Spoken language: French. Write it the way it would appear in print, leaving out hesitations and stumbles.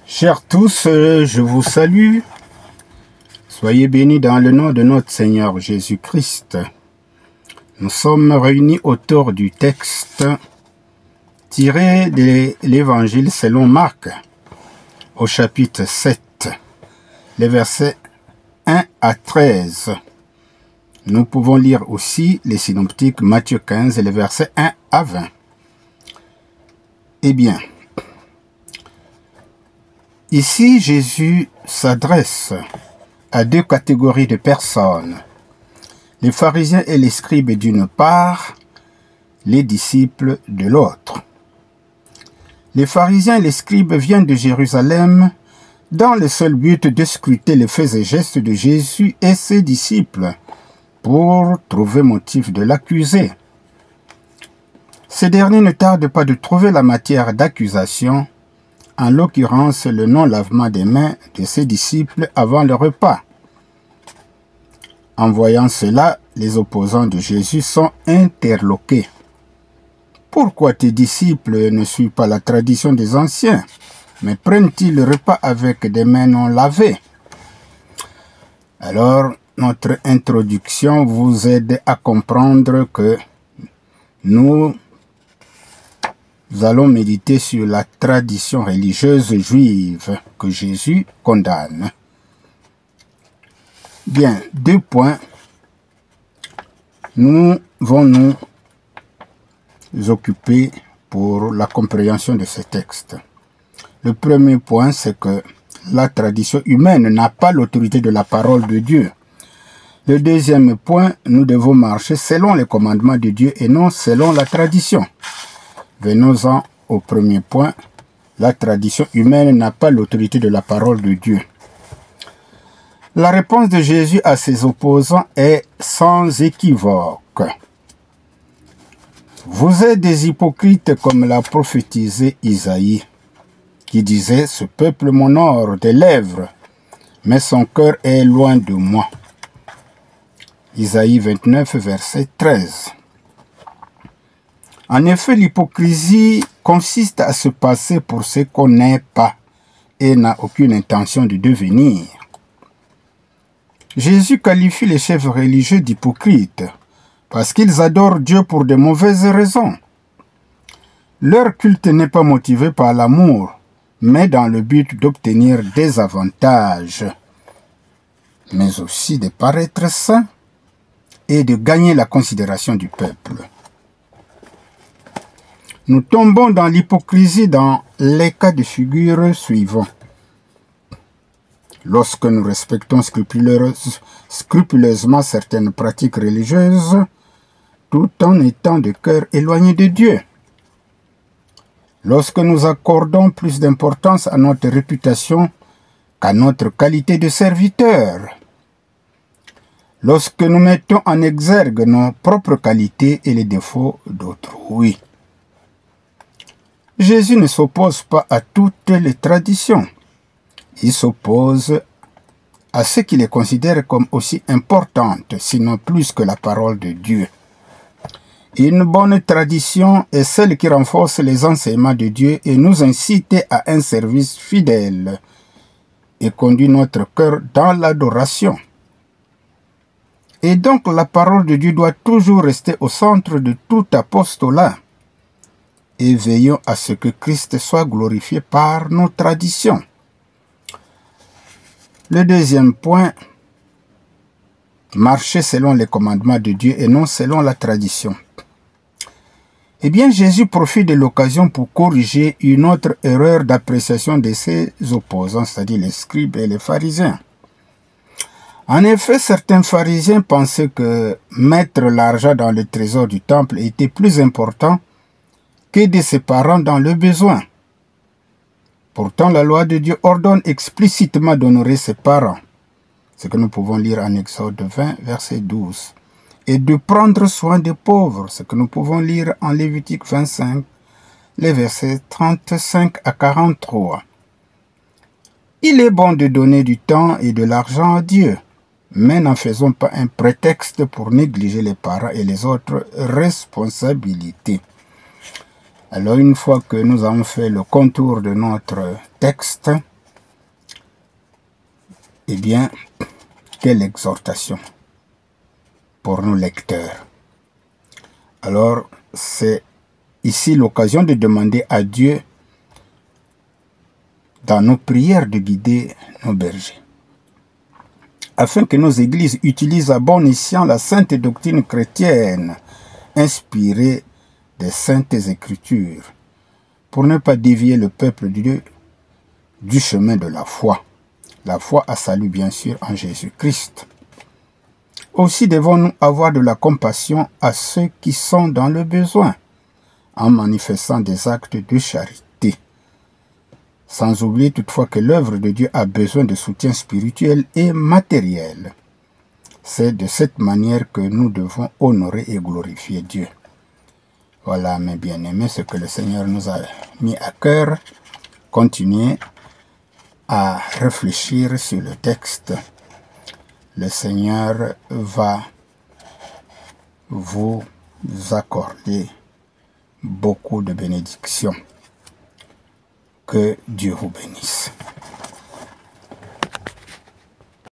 Chers tous, je vous salue. Soyez bénis dans le nom de notre Seigneur Jésus-Christ. Nous sommes réunis autour du texte tiré de l'Évangile selon Marc, au chapitre 7, les versets 1 à 13. Nous pouvons lire aussi les synoptiques Matthieu 15, les versets 1 à 20. Eh bien, ici Jésus s'adresse à deux catégories de personnes, les pharisiens et les scribes d'une part, les disciples de l'autre. Les pharisiens et les scribes viennent de Jérusalem dans le seul but de scruter les faits et gestes de Jésus et ses disciples pour trouver motif de l'accuser. Ces derniers ne tardent pas de trouver la matière d'accusation, en l'occurrence le non-lavement des mains de ses disciples avant le repas. En voyant cela, les opposants de Jésus sont interloqués. Pourquoi tes disciples ne suivent pas la tradition des anciens, mais prennent-ils le repas avec des mains non lavées? Alors, notre introduction vous aide à comprendre que nous allons méditer sur la tradition religieuse juive que Jésus condamne. Bien, 2 points. Nous allons nous occuper pour la compréhension de ce texte. Le premier point, c'est que la tradition humaine n'a pas l'autorité de la parole de Dieu. Le deuxième point, nous devons marcher selon les commandements de Dieu et non selon la tradition. Venons-en au premier point. La tradition humaine n'a pas l'autorité de la parole de Dieu. La réponse de Jésus à ses opposants est sans équivoque. Vous êtes des hypocrites comme l'a prophétisé Isaïe, qui disait « Ce peuple m'honore des lèvres, mais son cœur est loin de moi. » Isaïe 29, verset 13. En effet, l'hypocrisie consiste à se passer pour ce qu'on n'est pas et n'a aucune intention de devenir. Jésus qualifie les chefs religieux d'hypocrites parce qu'ils adorent Dieu pour de mauvaises raisons. Leur culte n'est pas motivé par l'amour, mais dans le but d'obtenir des avantages, mais aussi de paraître saints et de gagner la considération du peuple. Nous tombons dans l'hypocrisie dans les cas de figure suivants. Lorsque nous respectons scrupuleusement certaines pratiques religieuses, tout en étant de cœur éloigné de Dieu. Lorsque nous accordons plus d'importance à notre réputation qu'à notre qualité de serviteur. Lorsque nous mettons en exergue nos propres qualités et les défauts d'autrui. Jésus ne s'oppose pas à toutes les traditions. Il s'oppose à ce qu'il les considère comme aussi importantes, sinon plus que la parole de Dieu. Une bonne tradition est celle qui renforce les enseignements de Dieu et nous incite à un service fidèle et conduit notre cœur dans l'adoration. Et donc la parole de Dieu doit toujours rester au centre de tout apostolat. Et veillons à ce que Christ soit glorifié par nos traditions. Le deuxième point, marcher selon les commandements de Dieu et non selon la tradition. Eh bien, Jésus profite de l'occasion pour corriger une autre erreur d'appréciation de ses opposants, c'est-à-dire les scribes et les pharisiens. En effet, certains pharisiens pensaient que mettre l'argent dans le trésor du temple était plus important qu'aider ses parents dans le besoin. Pourtant, la loi de Dieu ordonne explicitement d'honorer ses parents, ce que nous pouvons lire en Exode 20, verset 12, et de prendre soin des pauvres, ce que nous pouvons lire en Lévitique 25, les versets 35 à 43. Il est bon de donner du temps et de l'argent à Dieu, mais n'en faisons pas un prétexte pour négliger les parents et les autres responsabilités. Alors, une fois que nous avons fait le contour de notre texte, eh bien, quelle exhortation pour nos lecteurs. Alors, c'est ici l'occasion de demander à Dieu, dans nos prières, de guider nos bergers, afin que nos églises utilisent à bon escient la sainte doctrine chrétienne, inspirée des saintes écritures, pour ne pas dévier le peuple de Dieu du chemin de la foi à salut bien sûr en Jésus-Christ. Aussi devons-nous avoir de la compassion à ceux qui sont dans le besoin, en manifestant des actes de charité. Sans oublier toutefois que l'œuvre de Dieu a besoin de soutien spirituel et matériel. C'est de cette manière que nous devons honorer et glorifier Dieu. Voilà, mes bien-aimés, ce que le Seigneur nous a mis à cœur. Continuez à réfléchir sur le texte. Le Seigneur va vous accorder beaucoup de bénédictions. Que Dieu vous bénisse.